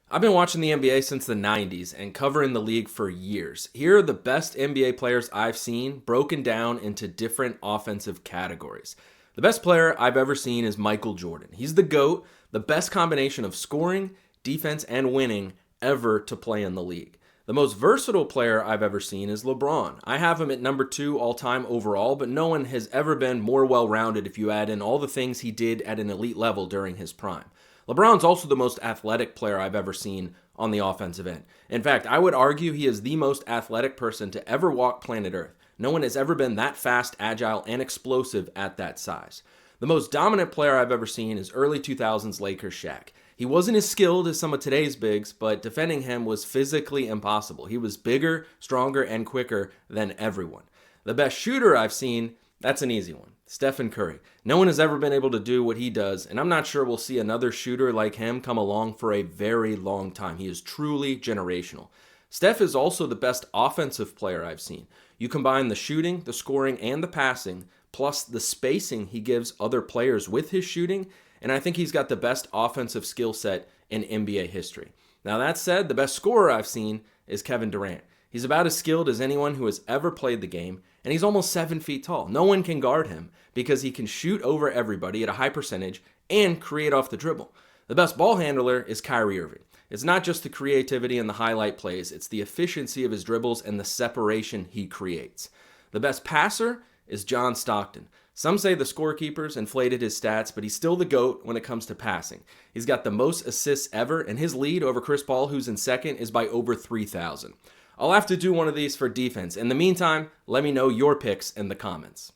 I've been watching the NBA since the 90s and covering the league for years. Here are the best NBA players I've seen broken down into different offensive categories. The best player I've ever seen is Michael Jordan. He's the GOAT, the best combination of scoring, defense, and winning ever to play in the league. The most versatile player I've ever seen is LeBron. I have him at number 2 all time overall, but no one has ever been more well rounded if you add in all the things he did at an elite level during his prime. LeBron's also the most athletic player I've ever seen on the offensive end. In fact, I would argue he is the most athletic person to ever walk planet Earth. No one has ever been that fast, agile, and explosive at that size. The most dominant player I've ever seen is early 2000s Lakers Shaq. He wasn't as skilled as some of today's bigs, but defending him was physically impossible. He was bigger, stronger, and quicker than everyone. The best shooter I've seen, that's an easy one. Stephen Curry. No one has ever been able to do what he does, and I'm not sure we'll see another shooter like him come along for a very long time. He is truly generational. Steph is also the best offensive player I've seen. You combine the shooting, the scoring, and the passing, plus the spacing he gives other players with his shooting, and I think he's got the best offensive skill set in NBA history. Now that said, the best scorer I've seen is Kevin Durant. He's about as skilled as anyone who has ever played the game, and he's almost 7 feet tall. No one can guard him because he can shoot over everybody at a high percentage and create off the dribble. The best ball handler is Kyrie Irving. It's not just the creativity and the highlight plays, it's the efficiency of his dribbles and the separation he creates. The best passer is John Stockton. Some say the scorekeepers inflated his stats, but he's still the GOAT when it comes to passing. He's got the most assists ever, and his lead over Chris Paul, who's in second, is by over 3,000. I'll have to do one of these for defense. In the meantime, let me know your picks in the comments.